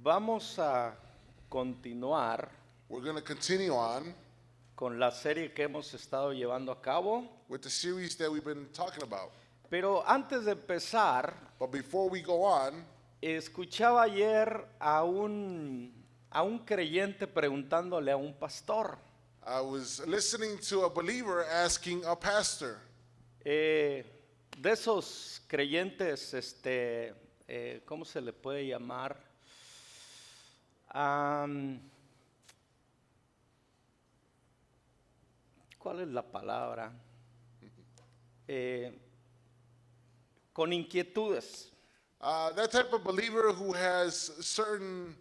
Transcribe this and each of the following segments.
Vamos a continuar We're going to continue on con la serie que hemos estado llevando a cabo, with the series that we've been talking about. pero antes de empezar, But before we go on, escuchaba ayer a un creyente preguntándole a un pastor, I was listening to a believer asking a pastor, de esos creyentes, ¿cómo se le puede llamar? ¿Cuál es la palabra? Con inquietudes. that type of believer who has certain,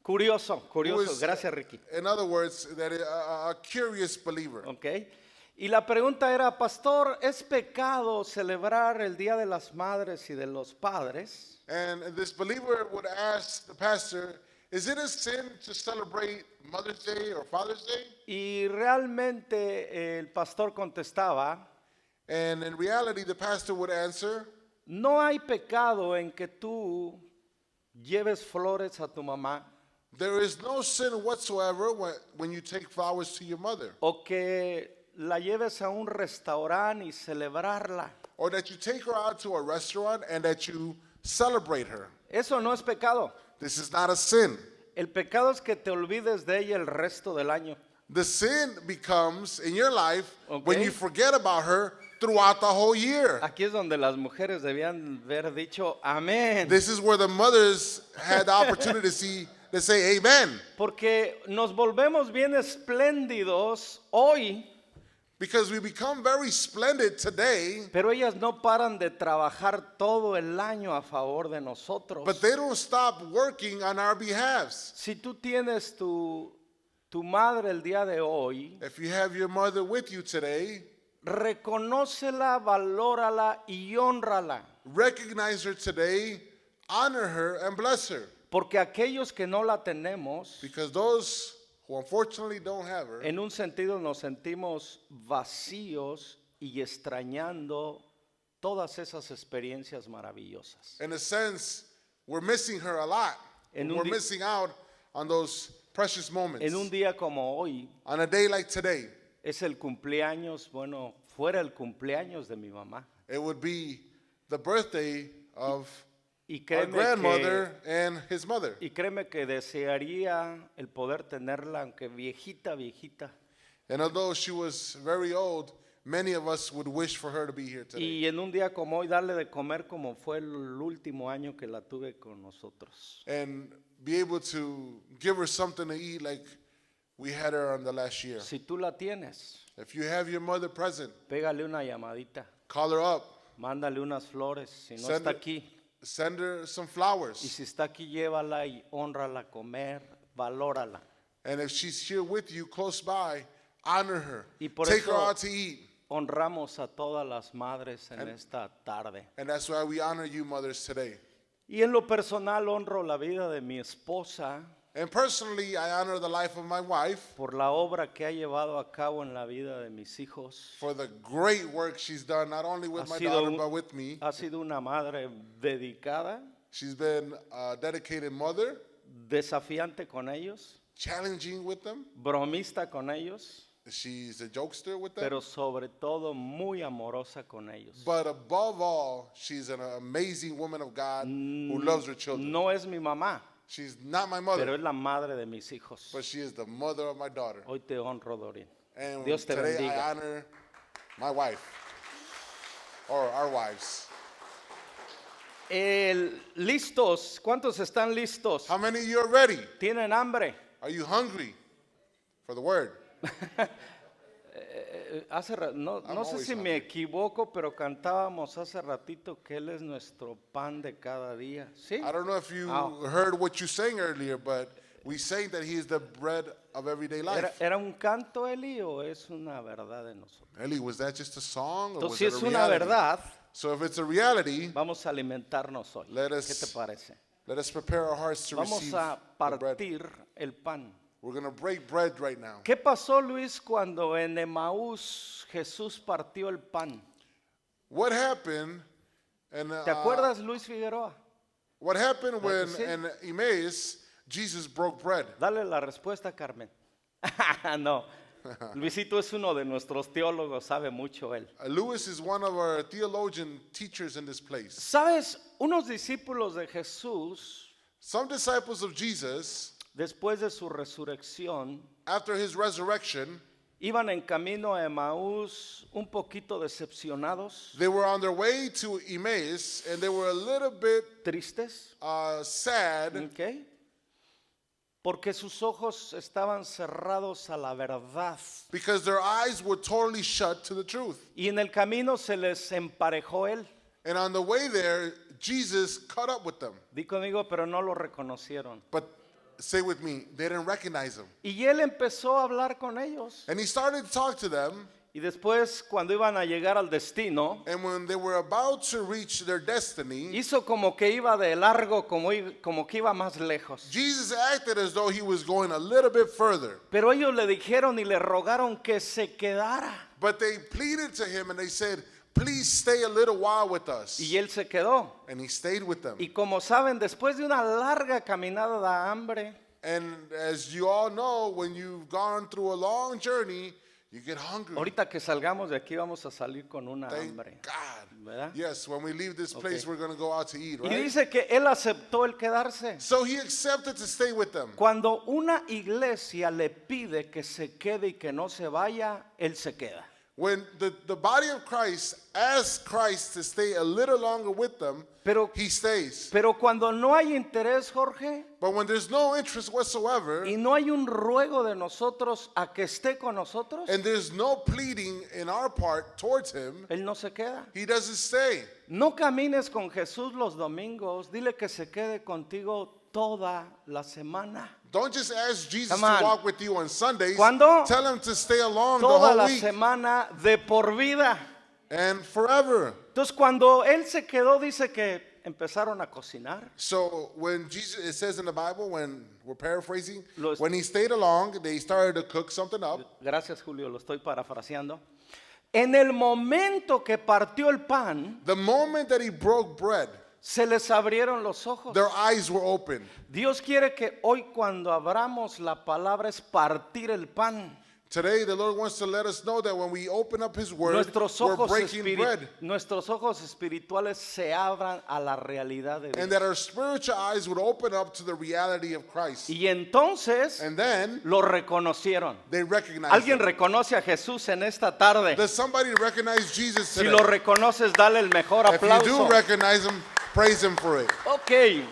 Curioso, who is, gracias Ricky. in other words, that is a curious believer. Ok. Y la pregunta era, pastor, ¿es pecado celebrar el Día de las Madres y de los Padres? And this believer would ask the pastor, is it a sin to celebrate Mother's Day or Father's Day? Y realmente el pastor contestaba, And in reality, the pastor would answer, no hay pecado en que tú lleves flores a tu mamá there is no sin whatsoever when you take flowers to your mother, o que la lleves a un restaurante y celebrarla. or that you take her out to a restaurant and that you celebrate her. Eso no es pecado. This is not a sin. El pecado es que te olvides de ella el resto del año. The sin becomes in your life when Okay. you forget about her throughout the whole year. Aquí es donde las mujeres debían haber dicho amén. This is where the mothers had the opportunity to say amen. Porque nos volvemos bien espléndidos hoy, Because we become very splendid today, pero ellas no paran de trabajar todo el año a favor de nosotros. but they don't stop working on our behalves. Si tú tienes tu madre el día de hoy, If you have your mother with you today, reconócela, valórala y honrala. recognize her today, honor her, and bless her. Porque aquellos que no la tenemos, Because those who unfortunately don't have her, en un sentido nos sentimos vacíos y extrañando todas esas experiencias maravillosas. in a sense, we're missing her a lot. En un We're di- missing out on those precious moments. En un día como hoy On a day like today, es el cumpleaños, bueno, fuera el cumpleaños de mi mamá. it would be the birthday of Y our créeme grandmother and his mother. que desearía el poder tenerla, aunque viejita, viejita. And although she was very old, many of us would wish for her to be here today. Y en un día como hoy darle de comer como fue el último año que la tuve con nosotros. And be able to give her something to eat like we had her on the last year. Si tú la tienes, If you have your mother present, pégale una llamadita, call her up, mándale unas flores, si no Send está her- aquí. send her some Y flowers. si está aquí, llévala y honrala a comer, valórala. And if she's here with you close by, honor her. Y por Take her eso- out to eat. Honramos a todas las madres en esta tarde. And that's why we honor you mothers today. Y en lo personal honro la vida de mi esposa And personally, I honor the life of my wife por la obra que ha llevado a cabo en la vida de mis hijos. for the great work she's done, not only with Ha my sido daughter, un- but with me. Ha sido una madre dedicada, She's been a dedicated mother, desafiante con ellos, challenging with them. bromista con ellos, She's a jokester with them. pero sobre todo muy amorosa con ellos. But above all, she's an amazing woman of God who loves her children. No es mi mamá, She's not my pero mother, es la madre de mis hijos. but she is the mother of my daughter. Hoy te honro, Dorín. And Dios te today I bendiga. honor my wife, or our wives. Listos, ¿cuántos están listos? How many of you are ready? ¿Tienen hambre? Are you hungry for the word? No sé always si me equivoco, pero cantábamos hace ratito que Él es nuestro pan de cada día. ¿Sí? I don't know if you Oh. heard what you sang earlier, but we sang that he is the bread of everyday life. ¿Era un canto, Eli, o es una verdad de nosotros? Eli, was that just a song or Entonces, was si it es a una reality? verdad, So if it's a reality, vamos a alimentarnos hoy. Let ¿Qué us- te parece? let us prepare our hearts to Vamos receive a the bread. partir el pan. We're going to break bread right now. ¿Qué pasó, Luis, cuando en Emaús Jesús partió el pan? What happened? And ¿Te acuerdas, Luis Figueroa? What happened when sí? in Emmaus, Jesus broke bread? Dale la respuesta, Carmen. No, Luisito es uno de nuestros teólogos, sabe mucho él. Lewis is one of our theologian teachers in this place. ¿Sabes? Unos discípulos de Jesús, Some disciples of Jesus, después de su resurrección, after his resurrection, iban en camino a Emaús un poquito decepcionados, they were on their way to Emmaus and they were a little bit tristes, sad ¿ok? Porque sus ojos estaban cerrados a la verdad. because their eyes were totally shut to the truth. Y en el camino se les emparejó él. And on the way there, Jesus caught up with them. Di conmigo, pero no lo reconocieron. But say with me, they didn't recognize him. Y él empezó a hablar con ellos. And he started to talk to them. Y después, cuando iban a llegar al destino, And when they were about to reach their destiny, hizo como que iba de largo, como que iba más lejos. Jesus acted as though he was going a little bit further. Pero ellos le dijeron y le rogaron que se quedara. But they pleaded to him and they said, please stay a little while with us. Y él se quedó. And he stayed with them. Y como saben, después de una larga caminada da hambre. And as you all know, when you've gone through a long journey, you get hungry. Ahorita que salgamos de aquí vamos a salir con una Thank hambre. God. ¿Verdad? Yes, when we leave this place, Okay. we're going to go out to eat, Y right? dice que él aceptó el quedarse. So he accepted to stay with them. Cuando una iglesia le pide que se quede y que no se vaya, él se queda. When the body of Christ asks Christ to stay a little longer with them, Pero, he stays. pero cuando no hay interés, Jorge, But when there's no interest whatsoever, y no hay un ruego de nosotros a que esté con nosotros, and there's no pleading in our part towards him, él no se queda. he doesn't stay. No camines con Jesús los domingos, dile que se quede contigo toda la semana. Don't just ask Jesus Come on. to walk with you on Sundays. ¿Cuándo? Tell him to stay along the Toda whole la week semana de por vida. and forever. Entonces cuando él se quedó, dice que empezaron a cocinar. So when Jesus, it says in the Bible, when we're paraphrasing, Los- when he stayed along, they started to cook something up. Gracias, Julio, lo estoy parafraseando. En el momento que partió el pan, The moment that he broke bread, se les abrieron los ojos. their eyes were open. Dios quiere que hoy cuando abramos la palabra es partir el pan. Today, the Lord wants to let us know that when we open up his word, Nuestros we're ojos, breaking bread. nuestros ojos espirituales se abran a la realidad de And Dios. that our spiritual eyes would open up to the reality of Christ. Y entonces And then lo reconocieron. they recognize ¿Alguien him. reconoce a Jesús en esta tarde? Does somebody recognize Jesus Si today? lo reconoces, dale el mejor If you do aplauso. recognize him, praise him for it. Ok.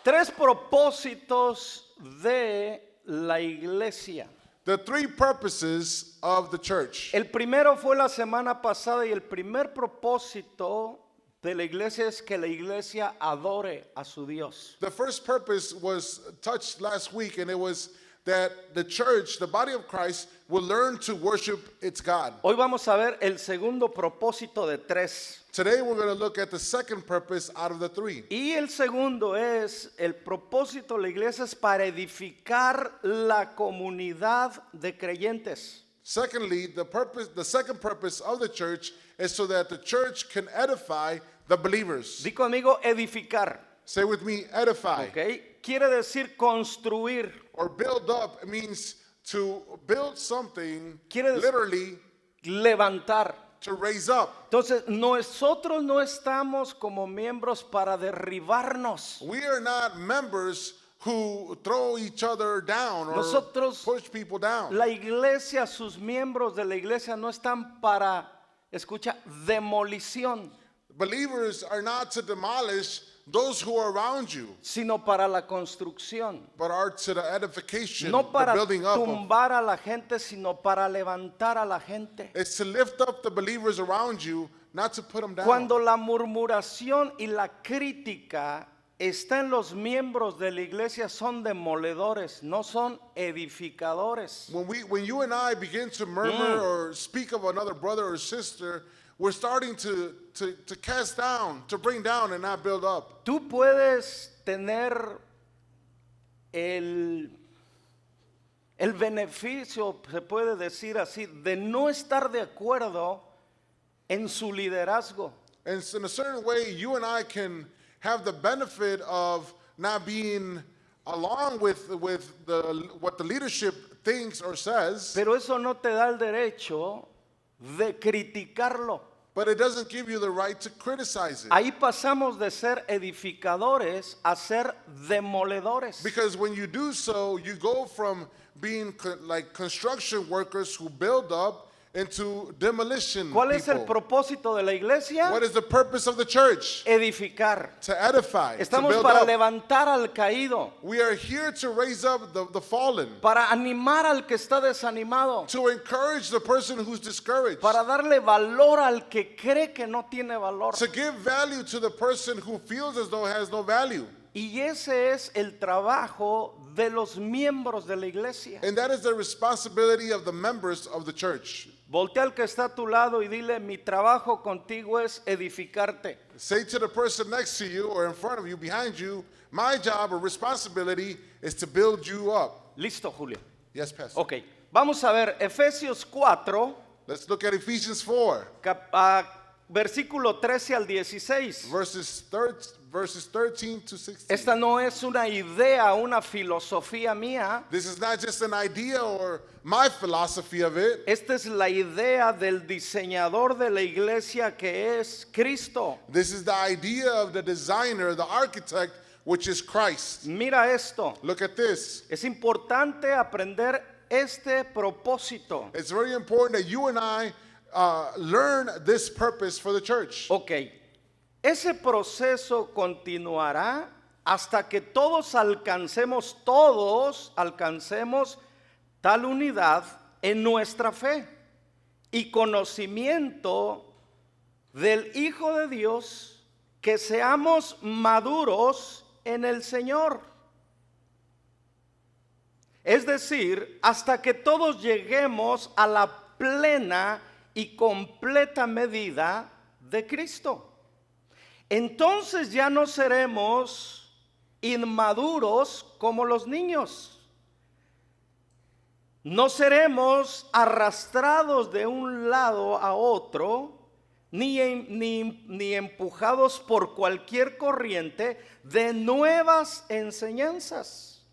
3 propósitos de la iglesia. The three purposes of the church. El primero fue la semana pasada y el primer propósito de la iglesia es que la iglesia adore a su Dios. The first purpose was touched last week, and it was that the church, the body of Christ, will learn to worship its God. Hoy vamos a ver el segundo propósito de 3. Today, we're going to look at the second purpose out of the three. Y el segundo es, el propósito de la iglesia es para edificar la comunidad de creyentes. Secondly, the second purpose of the church is so that the church can edify the believers. Di conmigo edificar, Say with me, edify. ¿ok? Quiere decir construir. Or build up. It means to build something, Quiere decir- literally, Levantar. to raise up. Entonces, nosotros no estamos como miembros para derribarnos. We are not members who throw each other down or Nosotros- push people down. La iglesia, sus miembros de la iglesia no están para, escucha, demolición, Believers are not to demolish those who are around you, sino para la construcción. but are to the edification, No the para building up. tumbar a la gente, sino para levantar a la gente. It's to lift up the believers around you, not to put them down. Cuando la murmuración y la crítica está en los miembros de la iglesia, son demoledores, no son edificadores. When you and I begin to murmur or speak of another brother or sister, we're starting to cast down, to bring down and not build up. Tú puedes tener el beneficio, se puede decir así, de no estar de acuerdo en su liderazgo. And so in a certain way, you and I can have the benefit of not being along with what the leadership thinks or says, Pero eso no te da el derecho de criticarlo. but it doesn't give you the right to criticize it. Ahí pasamos de ser edificadores a ser demoledores. Because when you do so, you go from being like construction workers who build up into demolition ¿Cuál es el people. propósito de la iglesia? What is the purpose of the church? Edificar. To edify, to Estamos build para up. levantar al caído, We are here to raise up the fallen, para animar al que está desanimado, to encourage the person who's discouraged, para darle valor al que cree que no tiene valor. to give value to the person who feels as though has no value. Y ese es el trabajo de los miembros de la iglesia. And that is the responsibility of the members of the church. Voltea al que está a tu lado y dile, mi trabajo contigo es edificarte. Say to the person next to you or in front of you, behind you, my job or responsibility is to build you up. Listo, Julio. Yes, Pastor. Ok, vamos a ver Efesios 4, Let's look at Ephesians 4, versículo 13 al 16. verses 13 to 16. Esta no es una idea, una filosofía mía. This is not just an idea or my philosophy of it. Esta es la idea del diseñador de la iglesia que es Cristo. This is the idea of the designer, the architect, which is Christ. Mira esto. Look at this. Es importante aprender este propósito. It's very important that you and I learn this purpose for the church. Ok, ese proceso continuará hasta que todos alcancemos tal unidad en nuestra fe y conocimiento del Hijo de Dios, que seamos maduros en el Señor. Es decir, hasta que todos lleguemos a la plena y completa medida de Cristo. Entonces ya no seremos inmaduros como los niños. No seremos arrastrados de un lado a otro, ni empujados por cualquier corriente de nuevas enseñanzas.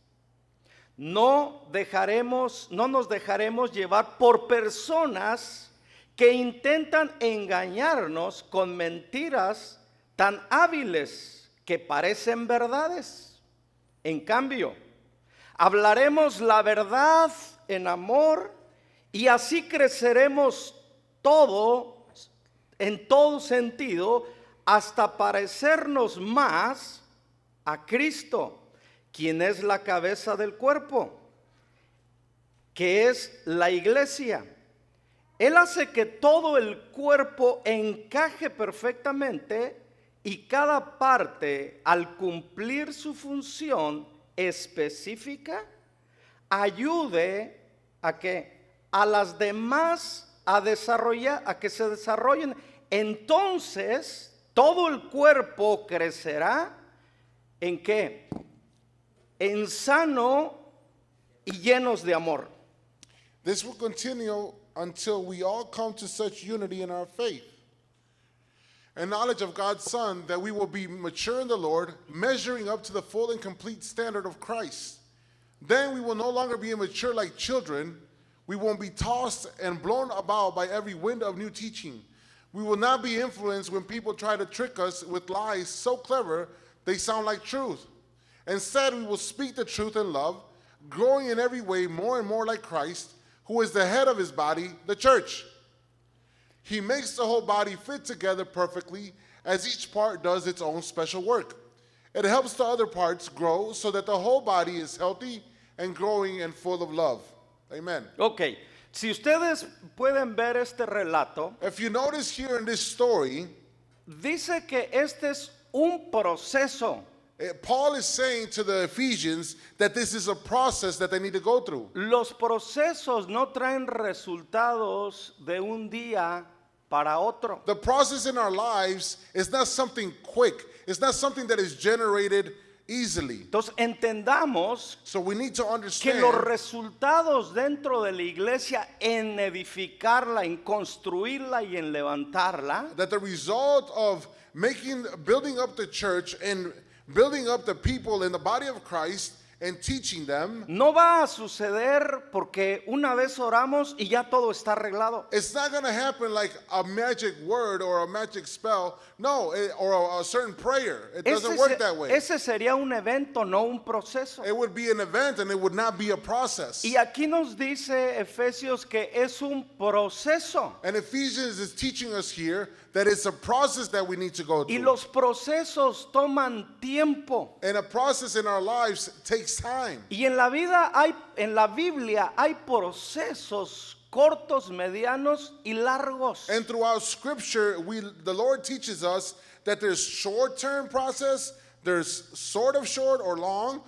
No nos dejaremos llevar por personas que intentan engañarnos con mentiras tan hábiles que parecen verdades. En cambio, hablaremos la verdad en amor y así creceremos en todo sentido hasta parecernos más a Cristo, quien es la cabeza del cuerpo, que es la iglesia. Él hace que todo el cuerpo encaje perfectamente y cada parte, al cumplir su función específica, ayude a las demás a que se desarrollen. Entonces, todo el cuerpo crecerá ¿en qué? En sano y llenos de amor. This will continue until we all come to such unity in our faith and knowledge of God's Son, that we will be mature in the Lord, measuring up to the full and complete standard of Christ. Then we will no longer be immature like children. We won't be tossed and blown about by every wind of new teaching. We will not be influenced when people try to trick us with lies so clever they sound like truth. Instead, we will speak the truth in love, growing in every way more and more like Christ, who is the head of his body, the church. He makes the whole body fit together perfectly as each part does its own special work. It helps the other parts grow so that the whole body is healthy and growing and full of love. Amen. Ok, si ustedes pueden ver este relato, If you notice here in this story, dice que este es un proceso. Paul is saying to the Ephesians that this is a process that they need to go through. Los procesos no traen resultados de un día para otro. The process in our lives is not something quick. It's not something that is generated easily. Entonces entendamos So we need to que understand los resultados dentro de la iglesia en edificarla, en construirla y en levantarla that the result of building up the church and building up the people in the body of Christ and teaching them, no va a suceder porque una vez oramos y ya todo está arreglado. it's not going to happen like a magic word or a magic spell. No, or a certain prayer. It doesn't work that way. Ese sería un evento, no un proceso. It would be an event and it would not be a process. Y aquí nos dice Efesios que es un proceso. And Ephesians is teaching us here that it's a process that we need to go Y through. los procesos toman tiempo. And a process in our lives takes time. Y en la Biblia hay procesos cortos, medianos y largos. And throughout Scripture, the Lord teaches us that there's short-term process, there's sort of short or long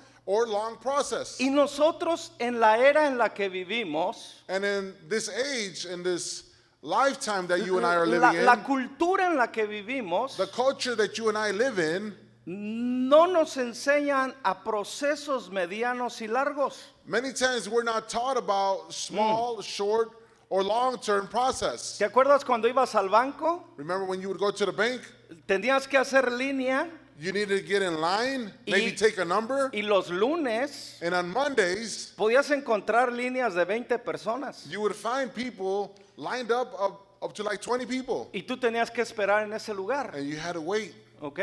process. Y nosotros en la era en la que vivimos, And in this age, in this lifetime that you and I are la living in, cultura en la que vivimos, the culture that you and I live in, no nos enseñan a procesos medianos y largos. many times we're not taught about small, short, or long-term process. ¿Te acuerdas cuando ibas al banco? Remember when you would go to the bank, Tenías que hacer línea you needed to get in line, maybe take a number, y los lunes and on Mondays, podías encontrar líneas de 20 personas you would find people lined up to like 20 people, y tú tenías que esperar en ese lugar, and you had to wait. ¿ok?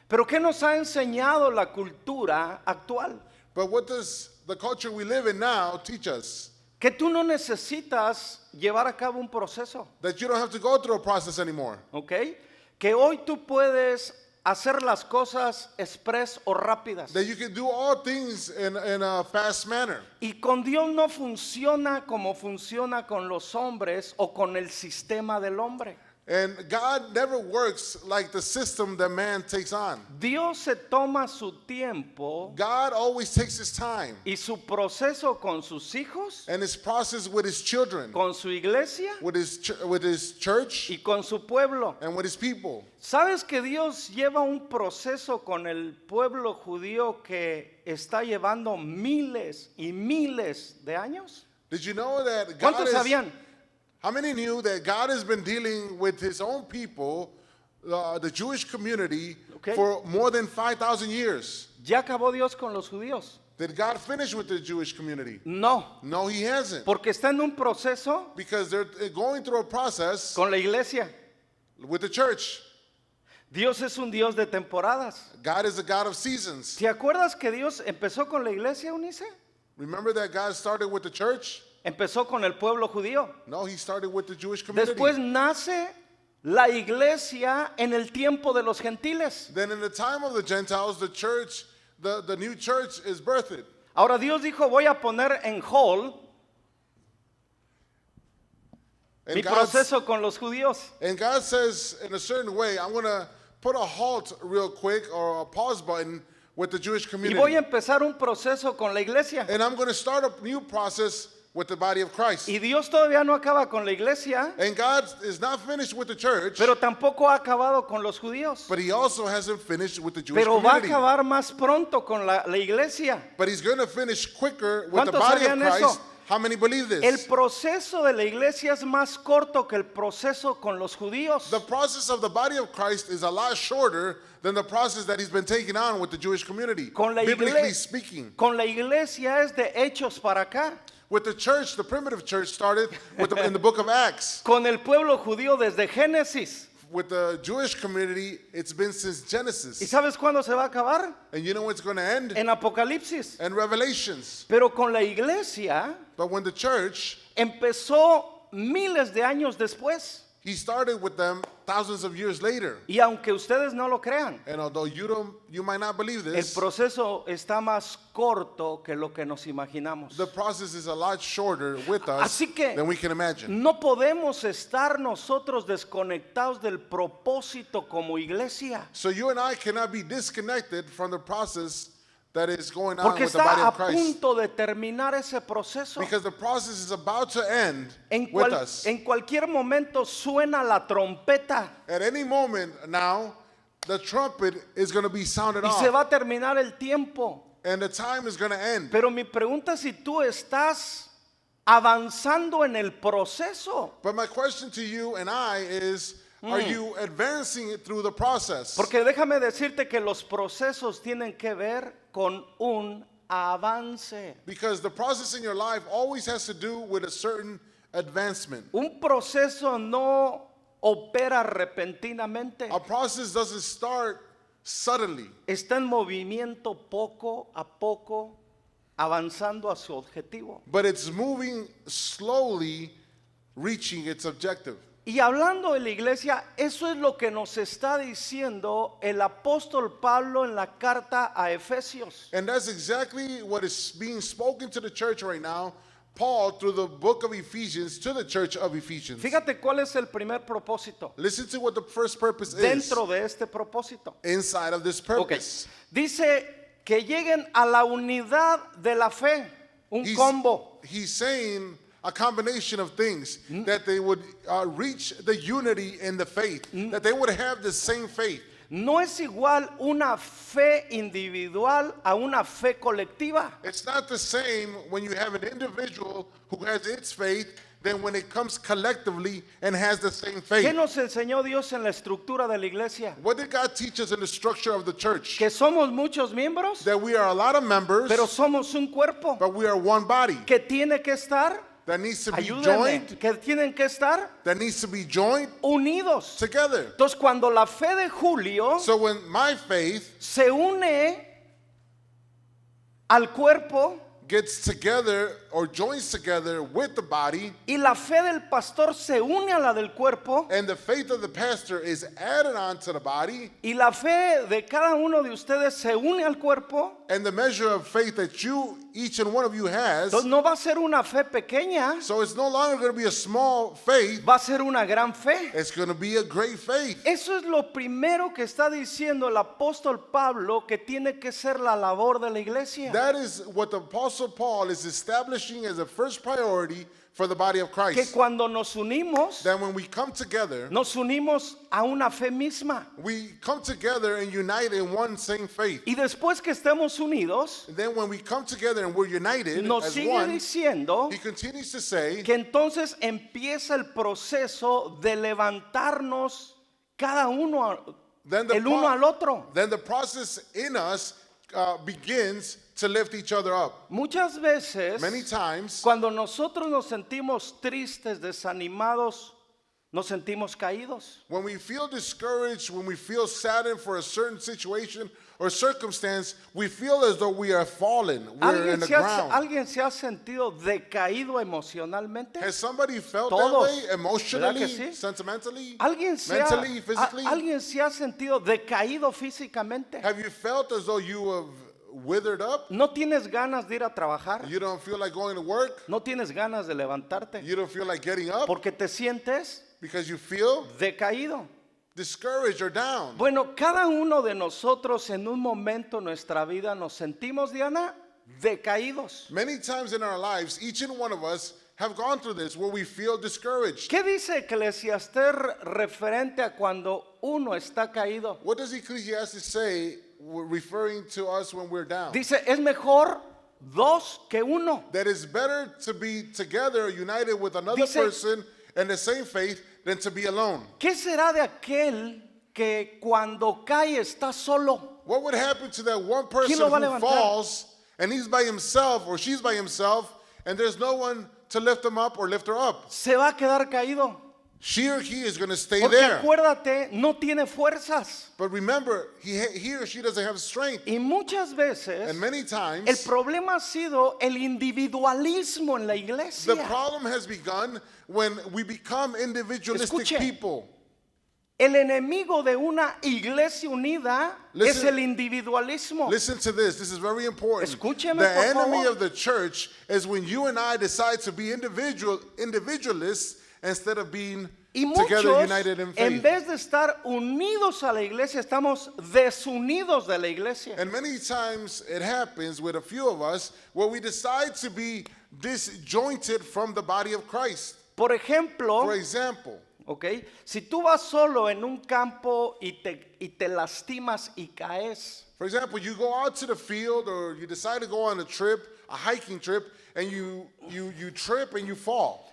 Pero ¿qué nos ha enseñado la cultura actual? But what does the culture we live in now teach us? Que tú no necesitas llevar a cabo un proceso, That you don't have to go through a process anymore. ¿ok? Que hoy tú puedes hacer las cosas express o rápidas. That you can do all things in a fast manner. Y con Dios no funciona como funciona con los hombres o con el sistema del hombre. And God never works like the system that man takes on. Dios se toma su tiempo God always takes his time y su proceso con sus hijos, and his process with his children, con su iglesia with his church, y con su pueblo. and with his people. ¿Sabes que Dios lleva un proceso con el pueblo judío que está llevando miles y miles de años? Did you know that God ¿Cuántos sabían? How many knew that God has been dealing with his own people, the Jewish community, Okay. for more than 5,000 years? ¿Ya acabó Dios con los judíos? Did God finish with the Jewish community? No, No, he hasn't. porque está en un proceso Because they're going through a process con la iglesia. with the church. Dios es un Dios de temporadas. God is a God of seasons. ¿Te acuerdas que Dios empezó con la iglesia, Unice? Remember that God started with the church? Empezó con el pueblo judío. No, he started with the Jewish community. Después nace la iglesia en el tiempo de los gentiles. Then in the time of the Gentiles, the church, the new church is birthed. Ahora Dios dijo, voy a poner en hold mi And God, proceso con los judíos. and God says in a certain way, I'm going to put a halt real quick or a pause button with the Jewish Y community. voy a empezar un proceso con la iglesia. And I'm going to start a new process with the body of Christ. Y Dios todavía no acaba con la iglesia, And God is not finished with the church, pero tampoco ha acabado con los judíos. but he also hasn't finished with the Jewish Pero va a community. acabar más pronto con la iglesia. But he's going to finish quicker with the ¿Cuántos body of sabían Christ. eso? How many believe El this? proceso de la iglesia es más corto que el proceso con los judíos. The process of the body of Christ is a lot shorter than the process that he's been taking on with the Jewish community, Con la, biblically igle- speaking. con la iglesia es de hechos para acá. With the church, the primitive church started in the book of Acts. Con el pueblo judío desde Génesis. With the Jewish community, it's been since ¿Y Genesis. sabes cuándo se va a acabar? And you know when it's going to end? En Apocalipsis. And Revelations. Pero con la iglesia But when the church, empezó miles de años después. he started with them thousands of years later. Y aunque ustedes no lo crean, And although you might not believe el this, proceso está más corto que lo que nos imaginamos. the process is a lot shorter with us Así que than we can imagine. no podemos estar nosotros desconectados del propósito como iglesia. So you and I cannot be disconnected from the process that is going on Porque with the body está a of Christ. punto de terminar ese proceso. Because the process is about to end En, with us. en cualquier momento suena la trompeta. At any moment now, the trumpet is going to be sounded y se off, va a terminar el tiempo. and the time is going to end. Pero mi pregunta es si tú estás avanzando en el proceso. But my question to you and I is, are you advancing it through the process? Porque déjame decirte que los procesos tienen que ver con un avance. Because the process in your life always has to do with a certain advancement. Un proceso no opera repentinamente. A process doesn't start suddenly. Está en movimiento poco a poco, avanzando a su objetivo. But it's moving slowly, reaching its objective. Y hablando de la iglesia, eso es lo que nos está diciendo el apóstol Pablo en la carta a Efesios. And that's exactly what is being spoken to the church right now, Paul, through the book of Ephesians, to the church of Ephesians. Fíjate cuál es el primer propósito Listen to what the first purpose is dentro de este propósito. inside of this Ok. purpose. Dice que lleguen a la unidad de la fe, un combo. He's saying a combination of things, that they would reach the unity in the faith, that they would have the same faith. No es igual una fe individual a una fe colectiva. It's not the same when you have an individual who has its faith than when it comes collectively and has the same ¿Qué faith. nos enseñó Dios en la estructura de la iglesia? What did God teach us in the structure of the church? Que somos muchos miembros, That we are a lot of members, pero somos un cuerpo but we are one body que tiene que estar, that needs to be ayúdenme, joined, que tienen que estar that needs to be joined unidos. together. Entonces, cuando la fe de Julio So when my faith se une al cuerpo gets together or joins together with the body, y la fe del pastor se une a la del cuerpo and the faith of the pastor is added on to the body, y la fe de cada uno de ustedes se une al cuerpo, and the measure of faith that each and one of you has, entonces no va a ser una fe pequeña, so it's no longer going to be a small faith, va a ser una gran fe. it's going to be a great faith. Eso es lo primero que está diciendo el apóstol Pablo que tiene que ser la labor de la iglesia. That is what the Apostle Paul is establishing as a first priority for the body of Que Christ. cuando nos unimos, That when we come together, nos unimos a una fe misma. we come together and unite in one same faith. Y después que estemos unidos, And then when we come together and we're united nos as sigue one, diciendo he continues to say que entonces empieza el proceso de levantarnos cada uno then the, el uno al otro. then the process in us begins to lift each other up. Muchas veces, Many times, cuando nosotros nos sentimos tristes, desanimados, nos sentimos caídos. when we feel discouraged, when we feel saddened for a certain situation or circumstance, we feel as though we are fallen. We're in the ground. ¿Alguien se ha sentido decaído emocionalmente? Has somebody felt Todos. that way emotionally, ¿Verdad que sí? sentimentally, ¿Alguien mentally, physically? ¿Alguien se ha sentido decaído físicamente? Have you felt as though you have withered up? ¿No tienes ganas de ir a trabajar? You don't feel like going to work? ¿No tienes ganas de levantarte? You don't feel like getting up Porque te sientes because you feel decaído. discouraged or down? Bueno, cada uno de nosotros en un momento en nuestra vida nos sentimos, Diana, decaídos. Many times in our lives, each and one of us have gone through this where we feel discouraged. ¿Qué dice Eclesiastés referente a cuando uno está caído? What does Ecclesiastes say referring to us when we're down? Dice, es mejor dos que uno. That it's better to be together, united with another Dice- person in the same faith than to be alone. ¿Qué será de aquel que cuando cae está solo? What would happen to that one person ¿Quién lo va a who levantar? falls and he's by himself or she's by himself and there's no one to lift him up or lift her up? Se va a quedar caído. She or he is going to stay Porque there. acuérdate, no tiene fuerzas. But remember, he or she doesn't have strength. Y muchas veces And many el times, problema ha sido el individualismo en la the iglesia. problem has begun when we become individualistic Escuche. people. El enemigo de una iglesia unida es Listen- el individualismo. Listen to this. This is very important. Escúcheme, The por enemy favor. of the church is when you and I decide to be individualists instead of being Y together muchos, united in en faith. vez de estar unidos a la iglesia, estamos desunidos de la iglesia. And many times it happens with a few of us where we decide to be disjointed from the body of Christ. Por ejemplo, For example, ¿ok? Si tú vas solo en un campo y te lastimas y caes, For example, you go out to the field or you decide to go on a trip, a hiking trip, and you trip and you fall.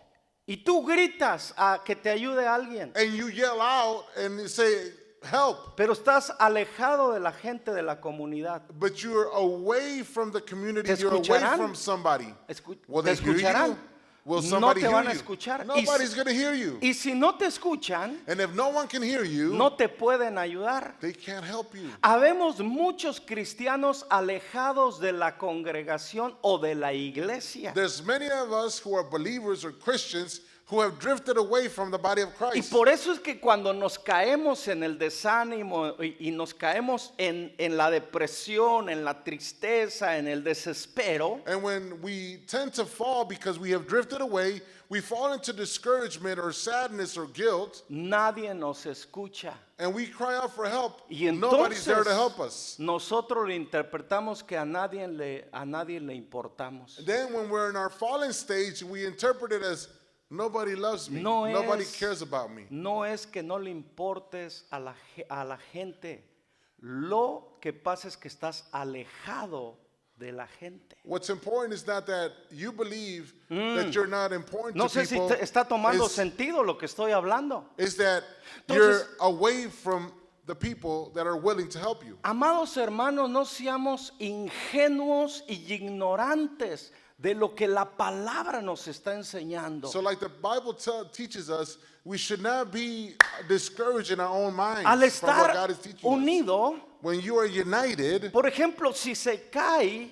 y tú gritas a que te ayude alguien, And you yell out and you say, help. pero estás alejado de la gente de la comunidad. But you're away from the community. ¿Te You're away escucharán? from somebody. Will ¿Te they hear escucharán? you? Will No somebody te hear van a you? escuchar. Nobody's going to hear you. Y si no te escuchan, And if no one can hear you, no te pueden ayudar. they can't help you. Habemos muchos cristianos alejados de la congregación o de la iglesia. There's many of us who are believers or Christians who have drifted away from the body of Y Christ. por eso es que cuando nos caemos en el desánimo y nos caemos en la depresión, en la tristeza, en el desespero, And when we tend to fall because we have drifted away, we fall into discouragement or sadness or guilt, nadie nos escucha. and we cry out for help. Y Nobody's there to entonces help us. nosotros le interpretamos que a nadie le importamos. Then when we're in our fallen stage, we interpret it as nobody loves me. No Nobody es- cares about me. No es que no le importes a la gente. Lo que pasa es que estás alejado de la gente. What's important is not that you believe that you're not important No to sé si people. está tomando is, sentido lo que estoy hablando. is that Entonces- you're away from the people that are willing to help you. Amados hermanos, no seamos ingenuos y ignorantes de lo que la palabra nos está enseñando. So like the Bible teaches us, we should not be discouraged in our own minds Al from what estar God is teaching us. unido, When you are united, por ejemplo, si se cae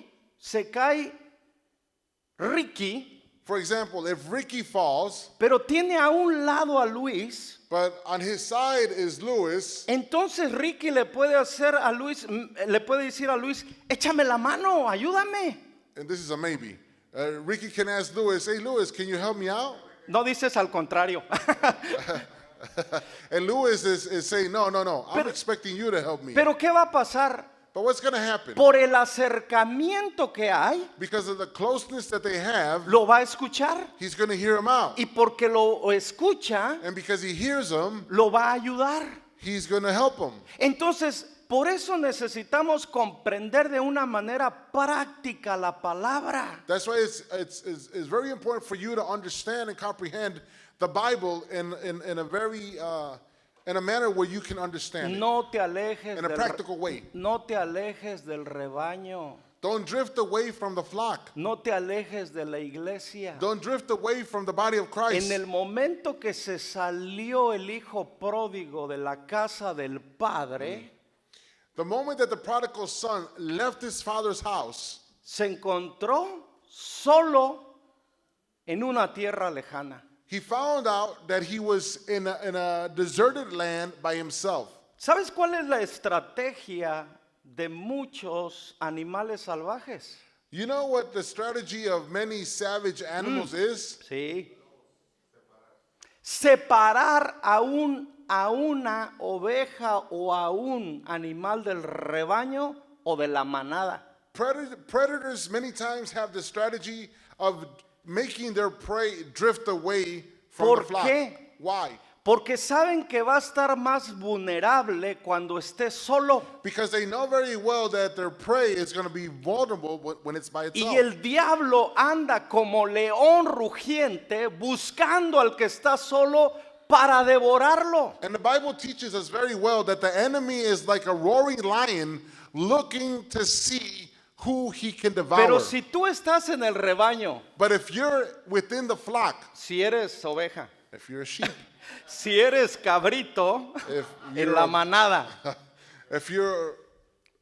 Ricky, for example, if Ricky falls, pero tiene a un lado a Luis, but on his side is Lewis, entonces Ricky le puede decir a Luis, échame la mano, ayúdame. and this is a maybe. Ricky can ask Lewis, hey Lewis, can you help me out? No dices al contrario. And Lewis is saying, no, I'm Pero- expecting you to help me. Pero ¿qué va a pasar? But what's going to happen? Por el acercamiento que hay, Because of the closeness that they have, lo va a escuchar. he's going to hear him out. Y porque lo escucha, And because he hears him, lo va a ayudar. he's going to help him. Entonces, por eso necesitamos comprender de una manera práctica la palabra. That's why it's very important for you to understand and comprehend the Bible in a very in a manner where you can understand it. No te alejes In a practical way. no te alejes del rebaño. Don't drift away from the flock. No te alejes de la iglesia. Don't drift away from the body of Christ. En el momento que se salió el hijo pródigo de la casa del padre, The moment that the prodigal son left his father's house, se encontró solo en una tierra lejana. he found out that he was in a deserted land by himself. ¿Sabes cuál es la estrategia de muchos animales salvajes? You know what the strategy of many savage animals is? Sí. Separar a una oveja o a un animal del rebaño o de la manada. Predators many times have the strategy of making their prey drift away from ¿Por the flock. qué? Why? Porque saben que va a estar más vulnerable cuando esté solo. Because they know very well that their prey is going to be vulnerable when it's by itself. Y el diablo anda como león rugiente buscando al que está solo para devorarlo. And the Bible teaches us very well that the enemy is like a roaring lion looking to see who he can devour. Pero si tú estás en el rebaño, But if you're within the flock, si eres oveja, if you're a sheep, si eres cabrito If en you're la a- manada, if you're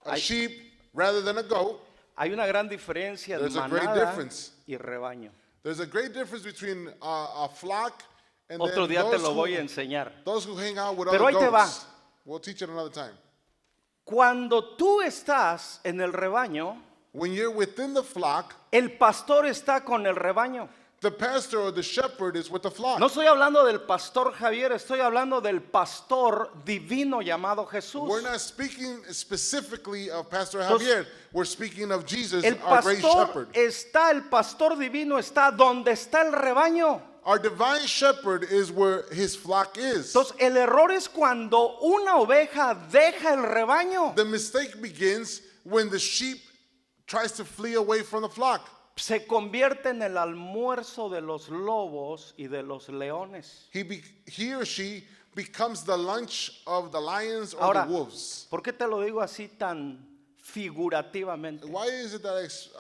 a sheep rather than a goat, hay una gran diferencia de There's a great manada difference. y rebaño. there's a great difference between a flock and Otro then día te those, lo voy a who, enseñar. those who hang out with Pero other ahí te va. goats. We'll teach it another time. Cuando tú estás en el rebaño, When you're within the flock, el pastor está con el rebaño. the pastor or the shepherd is with the flock. No estoy hablando del pastor Javier, estoy hablando del pastor divino llamado Jesús. We're not speaking specifically of Pastor Entonces, Javier. We're speaking of Jesus, El our great pastor shepherd. está, el pastor divino está donde está el rebaño. Our divine shepherd is where his flock is. Entonces, el error es cuando una oveja deja el rebaño. The mistake begins when the sheep tries to flee away from the flock. Se convierte en el almuerzo de los lobos y de los leones. He or she becomes the lunch of the lions or Ahora, the wolves. ¿por qué te lo digo así tan figurativamente? Why is it that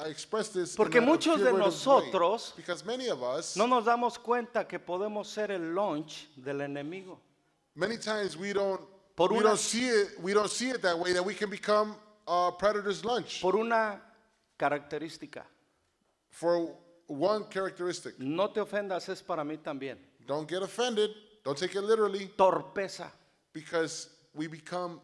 I express this Porque in a muchos de figurative nosotros way? Because many of us, no nos damos cuenta que podemos ser el lunch del enemigo. many times we don't Por una- see it that way, that we can become a predator's lunch Por una característica. for one characteristic. No te ofendas, es para mí también. Don't get offended. Don't take it literally, Torpeza. because we become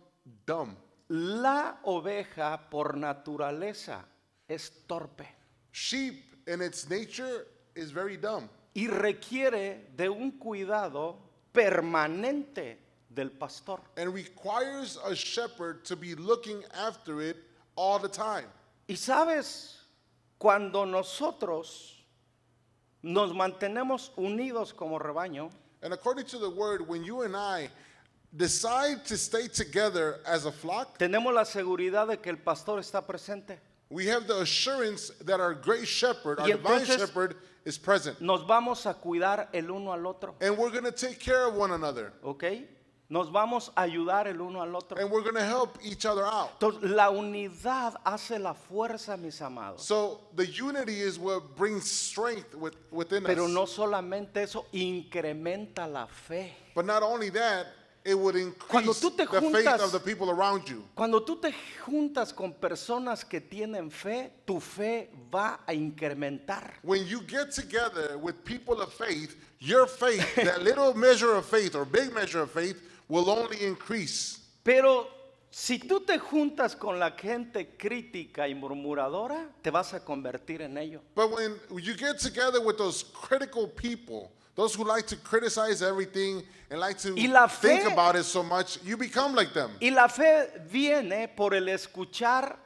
dumb. La oveja por naturaleza es torpe Sheep in its nature is very dumb, y requiere de un cuidado permanente del pastor. and requires a shepherd to be looking after it all the time. Y sabes, cuando nosotros nos mantenemos unidos como rebaño, And according to the word, when you and I decide to stay together as a flock, tenemos la seguridad de que el pastor está presente. we have the assurance that our great shepherd, our Y divine entonces- shepherd, is present. Nos vamos a cuidar el uno al otro, And we're going to take care of one another. ¿ok? Nos vamos a ayudar el uno al otro. And we're going to help each other out. Entonces, la unidad hace la fuerza, mis amados. So the unity is what brings strength within Pero us. no solamente eso, incrementa la fe. But not only that, it would Cuando increase tú te the faith juntas- of the people around you. Cuando tú te juntas con personas que tienen fe, tu fe va a incrementar. When you get together with people of faith, your faith, that little measure of faith or big measure of faith, will only increase. Pero si tú te juntas con la gente crítica y murmuradora, te vas a convertir en ello. But when you get together with those critical people, those who like to criticize everything and like to Y la think fe- about it so much, you become like them. Y la fe viene por el escuchar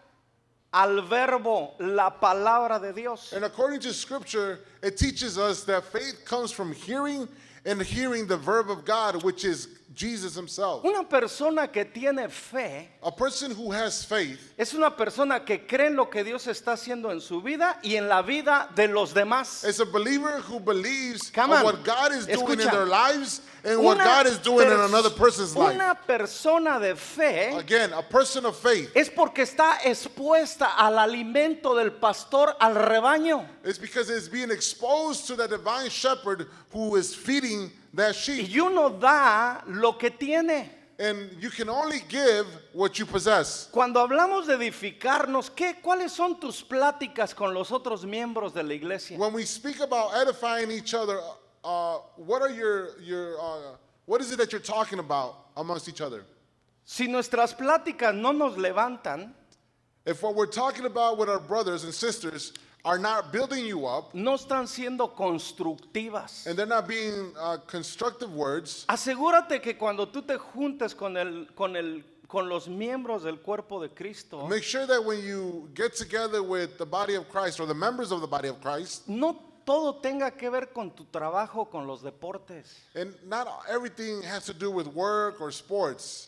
al verbo, la palabra de Dios. And according to scripture, it teaches us that faith comes from hearing and hearing the verb of God, which is Jesus himself. Una persona que tiene fe A person who has faith es una persona que cree en lo que Dios está haciendo en su vida y en la vida de los demás. is a believer who believes Come of on. what God is doing in Escucha. their lives and what God is doing in another person's life. Una persona de fe Again, a person of faith es porque está expuesta al alimento del pastor, al rebaño. is because it's being exposed to the divine shepherd who is feeding that sheep. Y uno da lo que tiene. And you can only give what you possess. Cuando hablamos de edificarnos, ¿cuáles son tus pláticas con los otros miembros de la iglesia? When we speak about edifying each other, what are what is it that you're talking about amongst each other? Si nuestras pláticas no nos levantan, If what we're talking about with our brothers and sisters are not building you up no están siendo constructivas. and they're not being constructive words, Asegúrate que cuando tú te juntes con los miembros del cuerpo de Cristo, make sure that when you get together with the body of Christ or the members of the body of Christ, no todo tenga que ver con tu trabajo, con los deportes. and not everything has to do with work or sports,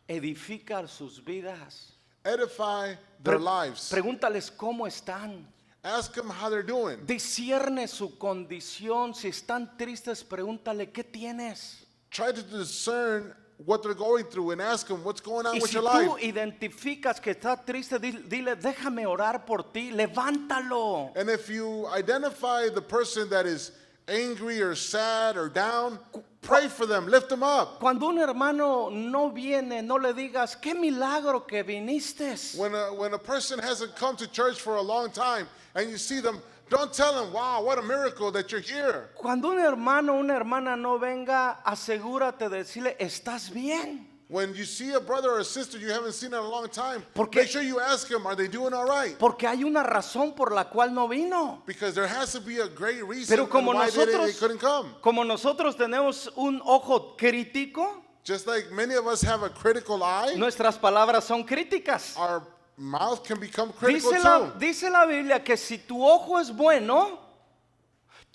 Edifica sus vidas. edify their Pre- lives. Pregúntales cómo están. Ask them how they're doing. Discierne su condición. Si están tristes, pregúntale, ¿qué tienes? Try to discern what they're going through and ask them what's going on Y with si your tú life. identificas que está triste, dile, déjame orar por ti, levántalo. And if you identify the person that is angry or sad or down, pray for them, lift them up. Cuando un hermano no viene, no le digas, qué milagro que viniste. When a person hasn't come to church for a long time and you see them, don't tell them, wow, what a miracle that you're here. Cuando un hermano o una hermana no venga, asegúrate de decirle, ¿estás bien? When you see a brother or a sister you haven't seen in a long time, Porque- make sure you ask them, are they doing all right? Porque hay una razón por la cual no vino. Because there has to be a great reason Pero como why they nosotros, couldn't come. como nosotros tenemos un ojo crítico, Just like many of us have a critical eye, nuestras palabras son críticas. our mouth can become critical Dice too. la Biblia que si tu ojo es bueno,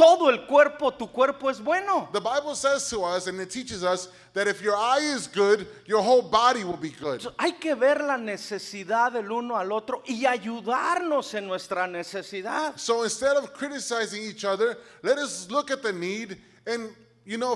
todo el cuerpo, tu cuerpo es bueno. The Bible says to us, and it teaches us, that if your eye is good, your whole body will be good. Hay que ver la necesidad del uno al otro y ayudarnos en nuestra necesidad. So instead of criticizing each other, let us look at the need and,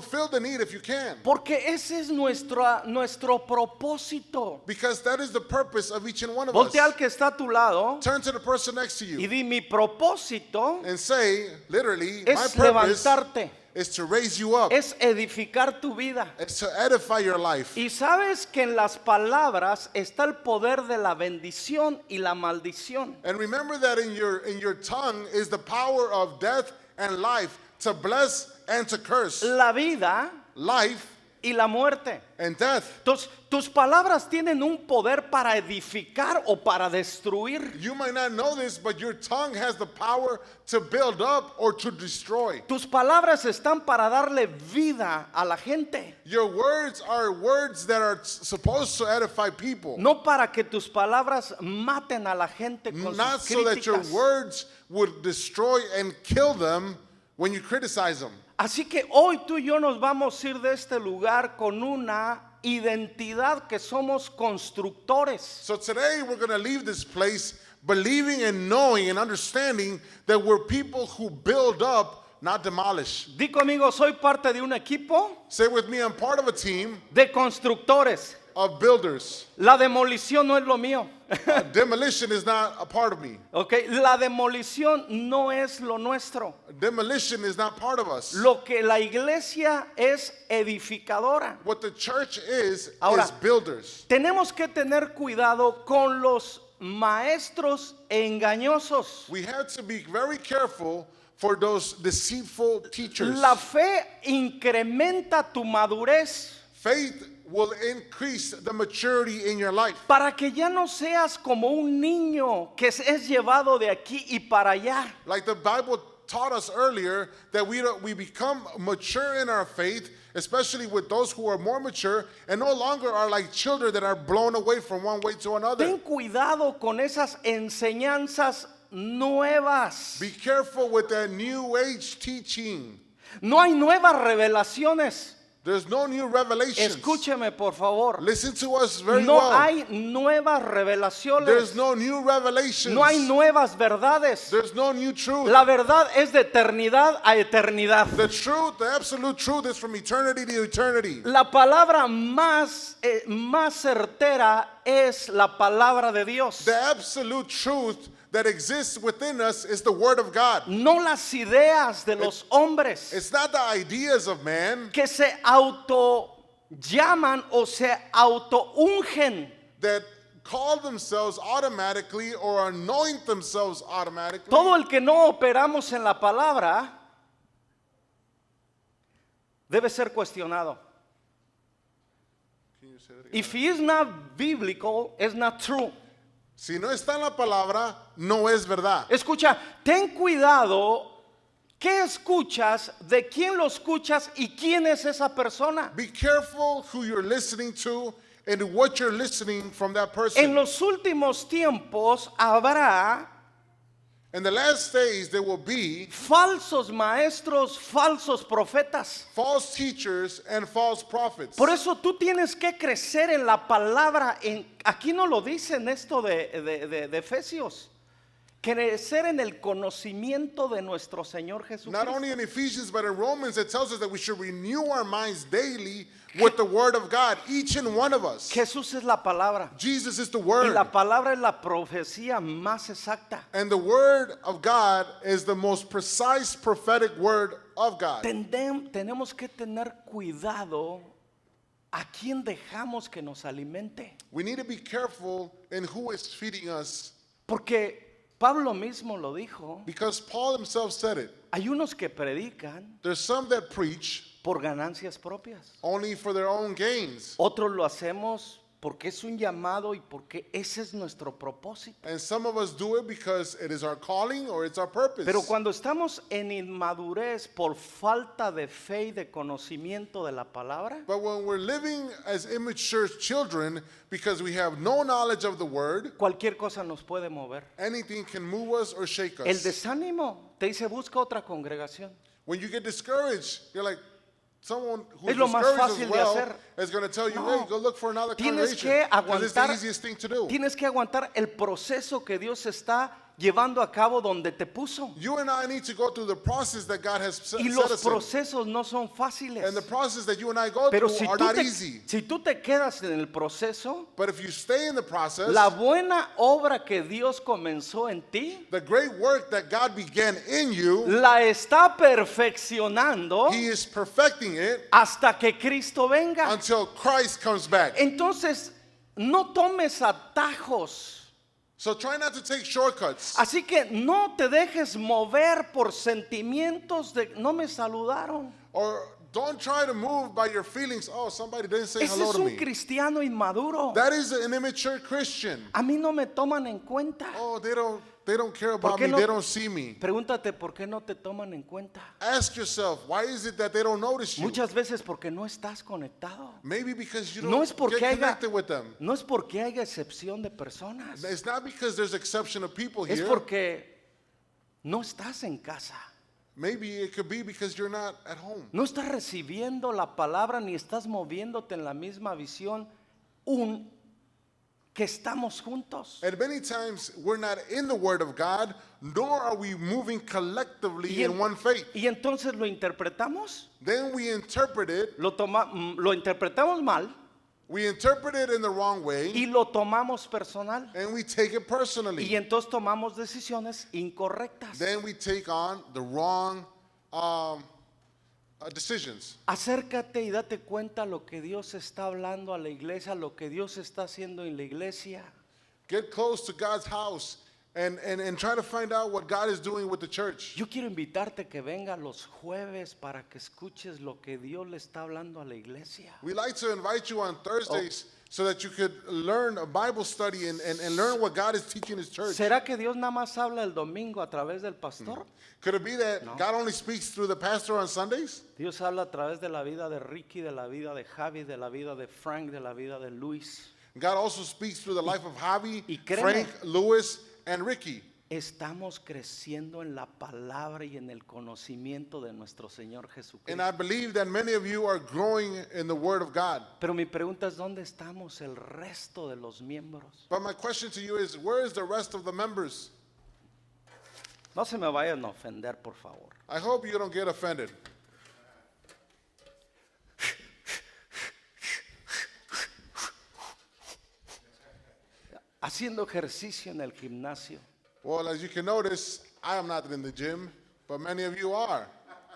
fill the need if you can. Porque ese es nuestro propósito. Because that is the purpose of each and one of us. Voltea al que está a tu lado Turn to the person next to y you di: mi propósito and say, literally, my es purpose levantarte, is to raise you up. es edificar tu vida. It's to edify your life. Y sabes que en las palabras está el poder de la bendición y la maldición. And remember that in your tongue is the power of death and life, to bless and to curse. La vida Life y la muerte. and death. Entonces, tus palabras tienen un poder para edificar o para destruir. You might not know this, but your tongue has the power to build up or to destroy. Tus palabras están para darle vida a la gente, Your words are words that are supposed to edify people, no para que tus palabras maten a la gente con not sus so that your críticas. words would destroy and kill them when you criticize them. Así que hoy tú y yo nos vamos a ir de este lugar con una identidad que somos constructores. So today we're going to leave this place believing and knowing and understanding that we're people who build up, not demolish. Di conmigo: soy parte de un equipo Say with me, I'm part of a team de constructores. of builders. La demolición no es lo mío. Demolition is not a part of me. Okay, la demolición no es lo nuestro. Demolition is not part of us. Lo que la iglesia es edificadora. What the church is Ahora, builders. Tenemos que tener cuidado con los maestros engañosos. We have to be very careful for those deceitful teachers. La fe incrementa tu madurez Faith will increase the maturity in your life. para que ya no seas como un niño que es llevado de aquí y para allá. Like the Bible taught us earlier, that we become mature in our faith, especially with those who are more mature and no longer are like children that are blown away from one way to another. Ten cuidado con esas enseñanzas nuevas. Be careful with that new age teaching. No hay nuevas revelaciones. There's no new revelations. Escúcheme, por favor. Listen to us very No well. hay nuevas revelaciones. There's no new revelations. No hay nuevas verdades. There's no new truth. La verdad es de eternidad a eternidad. The truth, the absolute truth, is from eternity to eternity. La palabra más certera es la palabra de Dios. The absolute truth that exists within us is the Word of God. No las ideas de los hombres It's not the ideas of man que se auto llaman o se auto ungen. that call themselves automatically or anoint themselves automatically. Todo el que no operamos en la palabra debe ser cuestionado. Can you say that again? If he is not biblical, it's not true. Si no está en la palabra, no es verdad. Escucha, ten cuidado qué escuchas, de quién lo escuchas y quién es esa persona. Be careful who you're listening to and what you're listening from that person. En los últimos tiempos habrá In the last days, there will be falsos maestros, falsos profetas. false teachers and false prophets. Por eso tú tienes que crecer en la palabra. Aquí no lo dicen esto de Efesios. Crecer en el conocimiento de nuestro Señor Not Jesucristo. only in Ephesians, but in Romans, it tells us that we should renew our minds daily with the Word of God, each and one of us. Jesús es la palabra. Jesus is the Y Word. la palabra es la profecía más exacta. And the Word of God is the most precise prophetic Word of God. Tenemos que tener cuidado a quién dejamos que nos alimente. We need to be careful in who is feeding us, Porque Pablo mismo lo dijo. because Paul himself said it. Hay unos que predican There's some that preach por ganancias propias. only for their own gains, Otros lo hacemos porque es un llamado y porque ese es nuestro propósito. and some of us do it because it is our calling or it's our purpose. Pero cuando estamos en inmadurez por falta de fe y de conocimiento de la palabra, But when we're living as immature children because we have no knowledge of the Word, cualquier cosa nos puede mover. anything can move us or shake El us. desánimo te dice: busca otra congregación. When you get discouraged, you're like, someone who's Es lo más discouraged fácil as de well hacer. is going to tell you, No. hey, go look for another Tienes congregation. que Because it's the aguantar, easiest thing to do. tienes que aguantar el proceso que Dios está llevando a cabo donde te puso. You and I need to go through the process that God has set Y los us in. procesos no son fáciles. And the process that you and I go Pero through si are tú, not te, easy. si tú te quedas en el proceso, But if you stay in the process, la buena obra que Dios comenzó en ti, the great work that God began in you, la está perfeccionando He is perfecting it hasta que Cristo venga. until Christ comes back. Entonces, no tomes atajos. So try not to take shortcuts. Así que no te dejes mover por sentimientos de no me saludaron. Or don't try to move by your feelings. Oh, somebody didn't say Ese hello es to un me. cristiano inmaduro. That is an immature Christian. A mí no me toman en cuenta. Oh, they don't care about qué me. no- They don't see me. Pregúntate por qué no te toman en cuenta. Ask yourself, why is it that they don't notice you? Muchas veces porque no estás conectado. Maybe because you don't No es porque get haya, connected with them. no es porque haya excepción de personas. It's not because there's exception of people Es here. porque no estás en casa. Maybe it could be because you're not at home. No estás recibiendo la palabra ni estás moviéndote en la misma visión que estamos juntos. And many times we're not in the Word of God, nor are we moving collectively in one faith. Y entonces lo interpretamos, Then we interpret it, lo interpretamos mal we interpret it in the wrong way, y lo tomamos personal. and we take it personally. Y entonces tomamos decisiones incorrectas. Then we take on the wrong decisions. Acércate y date cuenta lo que Dios está hablando a la iglesia, lo que Dios está haciendo en la iglesia. Get close to God's house and try to find out what God is doing with the church. Yo quiero invitarte que venga los jueves para que escuches lo que Dios le está hablando a la iglesia. We like to invite you on Thursdays so that you could learn a Bible study and learn what God is teaching His church. ¿Será que Dios nada más habla el domingo a través del pastor? Could it be that God only speaks through the pastor on Sundays? Dios habla a través de la vida de Ricky, de la vida de Javi, de la vida de Frank, de la vida de Luis. God also speaks through the life of Javi, y créeme, Frank, Lewis, and Ricky. Estamos creciendo en la palabra y en el conocimiento de nuestro Señor Jesucristo. And I believe that many of you are growing in the Word of God. Pero mi pregunta es, ¿dónde estamos el resto de los miembros? But my question to you is, where is the rest of the members? No se me vayan a ofender, por favor. I hope you don't get offended. Haciendo ejercicio en el gimnasio. Well, as you can notice, I am not in the gym, but many of you are.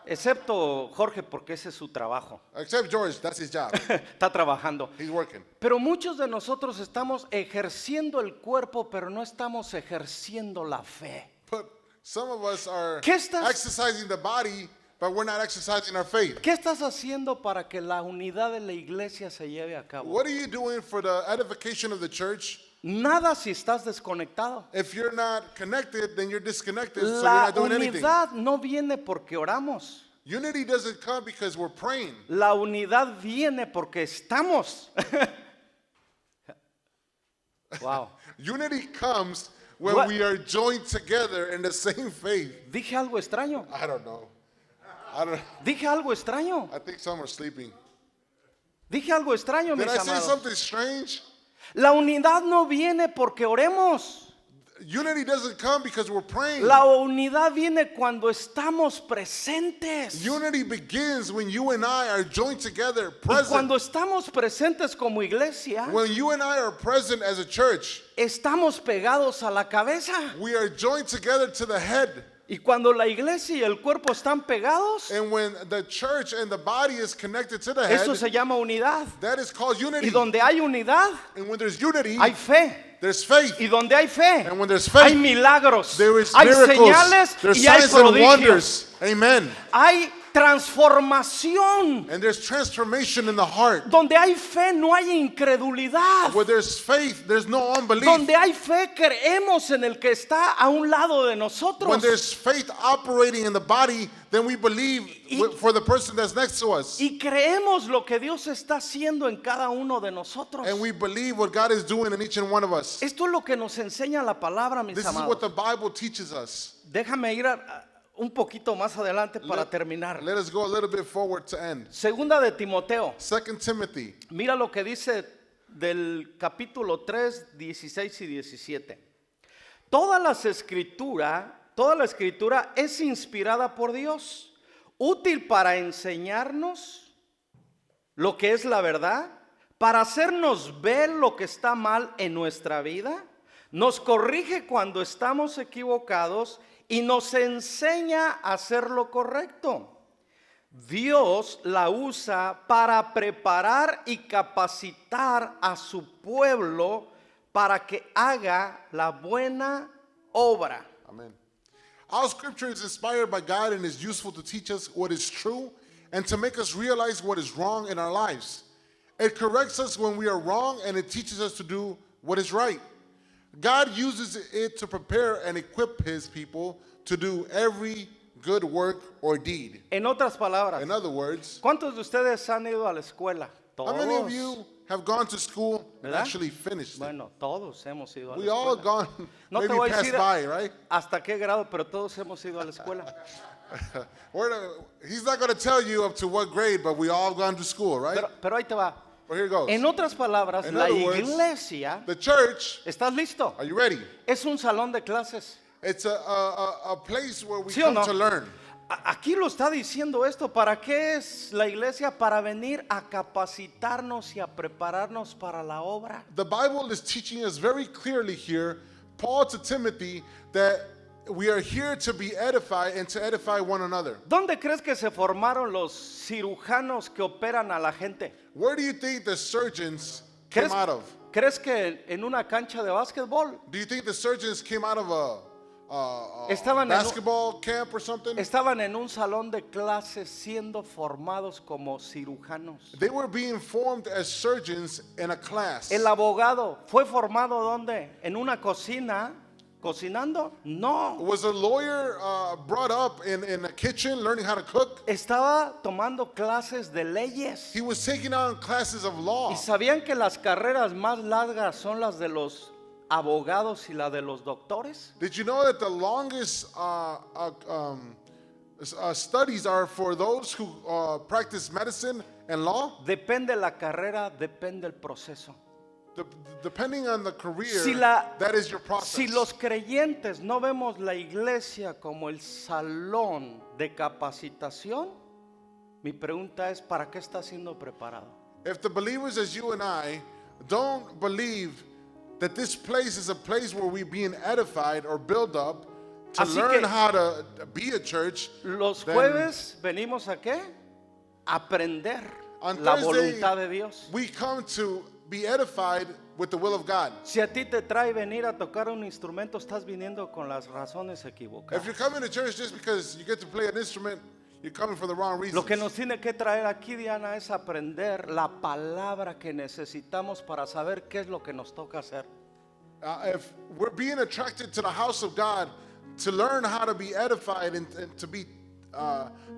Excepto Jorge, porque ese es su trabajo. Except George, that's his job. Está trabajando. He's working. Pero muchos de nosotros estamos ejerciendo el cuerpo, pero no estamos ejerciendo la fe. But some of us are ¿Qué estás- exercising the body, but we're not exercising our faith. ¿Qué estás haciendo para que la unidad de la iglesia se lleve a cabo? What are you doing for the edification of the church? Nada si estás desconectado. If you're not connected, then you're disconnected, so you're La not doing anything. unidad no viene porque oramos. Unity doesn't come because we're praying. La unidad viene porque estamos. Wow. Unity comes when What? we are joined together in the same faith. Dije algo extraño. I don't know. Dije algo extraño. I think some are sleeping. Dije algo extraño, Did mis I say amados. something strange? La unidad no viene porque oremos. Unity doesn't come because we're praying. La unidad viene cuando estamos presentes. Unity begins when you and I are joined together, Y present. cuando estamos presentes como iglesia, When you and I are present as a church, estamos pegados a la cabeza. we are joined together to the head. Y cuando la iglesia y el cuerpo están pegados, And when the church and the body is connected to the head, eso se llama unidad. that is called unity. Y donde hay unidad, And when there's unity, hay fe. there's faith. Y donde hay fe, And when there's hay faith, milagros, there is hay miracles, señales there's y hay signs and prodigios. wonders. Amen. Hay transformación. And there's transformation in the heart. Donde hay fe no hay incredulidad. Where there's faith, there's no unbelief. Donde hay fe creemos en el que está a un lado de nosotros. When there's faith operating in the body, then we believe for the person that's next to us. Y creemos lo que Dios está haciendo en cada uno de nosotros. And we believe what God is doing in each and one of us. Esto es lo que nos enseña la palabra, mis This is amados. what the Bible teaches us. Déjame ir un poquito más adelante para terminar. Let us go a little bit forward to end. Segunda de Timoteo. 2 Timothy. Mira lo que dice del capítulo 3, 16 y 17. Toda la escritura es inspirada por Dios, útil para enseñarnos lo que es la verdad, para hacernos ver lo que está mal en nuestra vida, nos corrige cuando estamos equivocados y nos enseña a hacer lo correcto. Dios la usa para preparar y capacitar a su pueblo para que haga la buena obra. Amen. All scripture is inspired by God and is useful to teach us what is true and to make us realize what is wrong in our lives. It corrects us when we are wrong and it teaches us to do what is right. God uses it to prepare and equip his people to do every good work or deed. En otras palabras, In other words, ¿cuántos de ustedes han ido a la escuela? how many of you have gone to school and ¿Verdad? actually finished it? Bueno, todos hemos ido a la We all escuela. gone, No te maybe voy a passed decir by, right? hasta qué grado, pero todos hemos ido a la escuela. He's not going to tell you up to what grade, but we all gone to school, right? Pero ahí te va. Well, here it goes. En otras palabras, In la other words, iglesia, The church, ¿estás listo? are you ready? Es un salón de clases. It's a place where we ¿Sí o come no? to learn. Aquí lo está diciendo esto. ¿Para qué es la iglesia? Para venir a capacitarnos y a prepararnos para la obra. The Bible is teaching us very clearly here, Paul to Timothy, that we are here to be edified and to edify one another. ¿Dónde crees que se formaron los cirujanos que operan a la gente? Where do you think the surgeons came ¿Crees, out of? ¿crees que en una cancha de básquetbol? Do you think the surgeons came out of a Estaban en un- basketball camp or something? Estaban en un salón de clases siendo formados como cirujanos. They were being formed as surgeons in a class. El abogado fue formado ¿dónde? ¿En una cocina? ¿Cocinando? No. Was a lawyer brought up in a kitchen learning how to cook? Estaba tomando clases de leyes. He was taking on classes of law. ¿Y sabían que las carreras más largas son las de los abogados y las de los doctores? Did you know that the longest studies are for those who practice medicine and law? Depende la carrera, depende el proceso. Depending on the career, Si, la- that is your process. si los creyentes no vemos la iglesia como el salón de capacitación, mi pregunta es, ¿para qué está siendo preparado? If the believers as you and I don't believe that this place is a place where we're being edified or built up to Así learn que- how to be a church, Los then jueves venimos a qué? Aprender on la Thursday, voluntad de Dios. we come to be edified with the will of God. Si a ti te trae venir a tocar un instrumento, estás viniendo con las razones equivocadas. If you're coming to church just because you get to play an instrument, you're coming for the wrong reasons. Lo que nos tiene que traer aquí, Diana, es aprender la palabra que necesitamos para saber qué es lo que nos toca hacer. If we're being attracted to the house of God to learn how to be edified and to be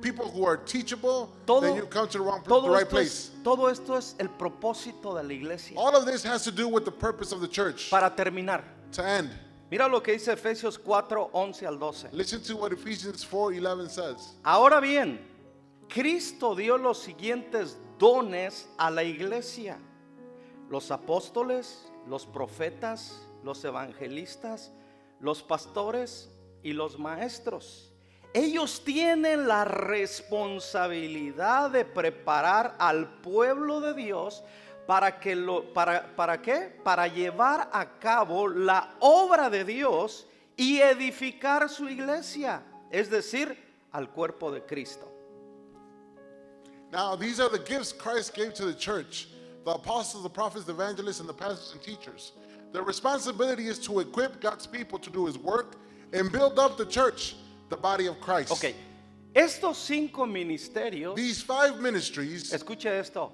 people who are teachable, then you come to the right place. Todo esto es el propósito de la iglesia. All of this has to do with the purpose of the church. Para terminar, To end, mira lo que dice Efesios 4, 11 al 12. listen to what Ephesians 4:11 says. Ahora bien, Cristo dio los siguientes dones a la iglesia: los apóstoles, los profetas, los evangelistas, los pastores y los maestros. Ellos tienen la responsabilidad de preparar al pueblo de Dios ¿para qué? Para llevar a cabo la obra de Dios y edificar su iglesia, es decir, al cuerpo de Cristo. Now, these are the gifts Christ gave to the church: the apostles, the prophets, the evangelists, and the pastors and teachers. The responsibility is to equip God's people to do his work and build up the church, the body of Christ. Ok, estos 5 ministerios, These 5 ministries, escuche esto,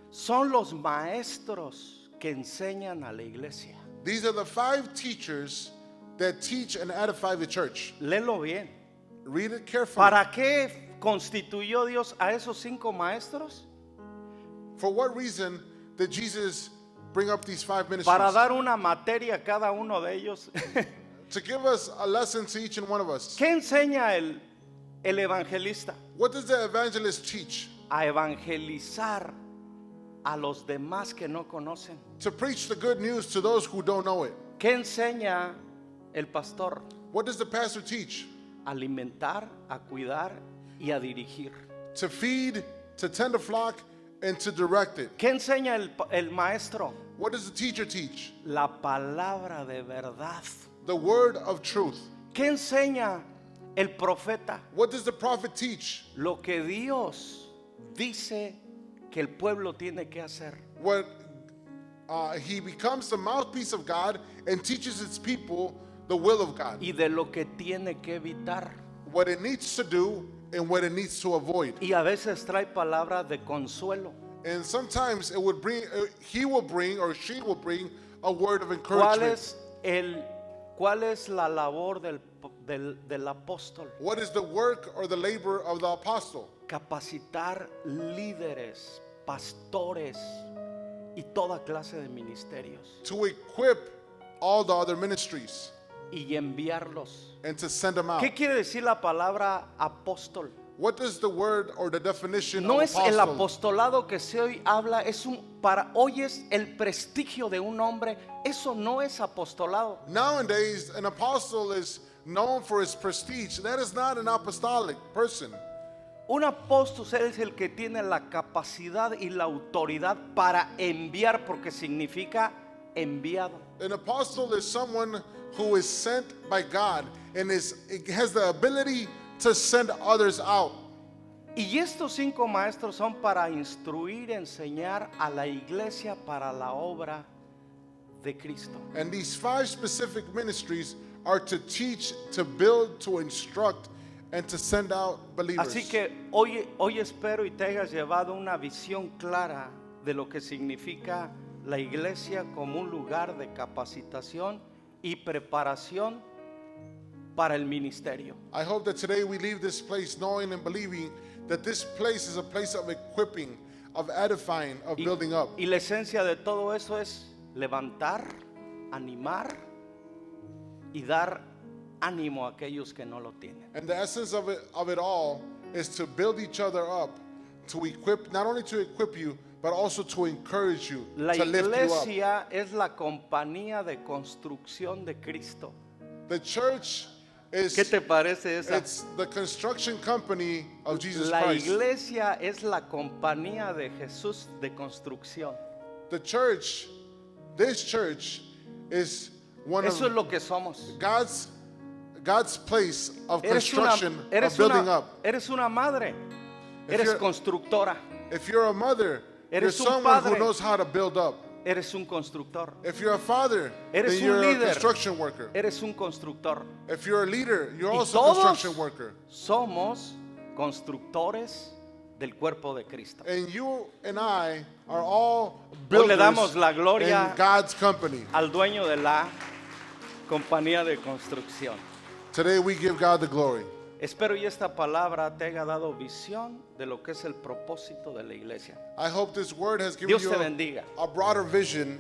son los maestros que enseñan a la iglesia. these are the 5 teachers that teach and edify the church. Léelo bien. Read it carefully. ¿Para qué constituyó Dios a esos 5 maestros? For what reason did Jesus bring up these 5 ministries? Para dar una materia a cada uno de ellos. To give us a lesson to each and one of us. ¿Qué enseña el el evangelista? What does the evangelist teach? A evangelizar a los demás que no conocen. To preach the good news to those who don't know it. ¿Qué enseña el pastor? What does the pastor teach? Alimentar, a cuidar y a dirigir. To feed, to tend the flock, and to direct it. ¿Qué enseña el maestro? What does the teacher teach? La palabra de verdad. The word of truth. ¿Qué enseña el profeta? What does the prophet teach? Lo que Dios dice que el pueblo tiene que hacer. What he becomes the mouthpiece of God and teaches his people the will of God. Y de lo que tiene que evitar. What it needs to do and what it needs to avoid. Y a veces trae palabras de consuelo. And sometimes it would bring, he will bring or she will bring a word of ¿Cuál encouragement. ¿Cuál es la labor del apóstol? What is the work or the labor of the apostle? Capacitar líderes, pastores y toda clase de ministerios To equip all the other ministries y enviarlos. and to send them out. ¿Qué quiere decir la palabra apóstol? What does the word or the definition No of es el apostle? apostolado que se hoy habla, hoy es el prestigio de un hombre. Eso no es apostolado. Nowadays, an apostle is known for his prestige. That is not an apostolic person. Un apóstol es el que tiene la capacidad y la autoridad para enviar, porque significa enviado. An apostle is someone who is sent by God and has the ability to send others out. Y estos 5 maestros son para instruir, enseñar a la iglesia para la obra de Cristo. And these 5 specific ministries are to teach, to build, to instruct, and to send out believers. Así que hoy espero y te hayas llevado una visión clara de lo que significa la iglesia como un lugar de capacitación y preparación para el ministerio. I hope that today we leave this place knowing and believing that this place is a place of equipping, of edifying, of building up. Y la esencia de todo eso es levantar, animar y dar ánimo a aquellos que no lo tienen. And the essence of it all is to build each other up, to equip, not only to equip you, but also to encourage you, La to lift you up. iglesia es la compañía de construcción de Cristo. The church is ¿Qué te parece esa? it's the construction company of Jesus La Christ. iglesia es la compañía de Jesús de construcción. The church, this church is one Eso es of lo que somos. God's place of construction, of building up. Eres una madre, If eres you're- constructora, If you're a mother, you're Eres un someone who padre. knows how to build up. eres un constructor, If you're a father, Eres then un you're a líder. construction worker. eres un constructor. If you're a leader, you're Y also a todos construction worker. somos constructores del cuerpo de Cristo. And you and I are all Hoy le builders damos la gloria in God's company. al dueño de la compañía de construcción. Today we give God the glory. Espero y esta palabra te haya dado visión de lo que es el propósito de la iglesia. I hope this word has given Dios you te bendiga. a broader vision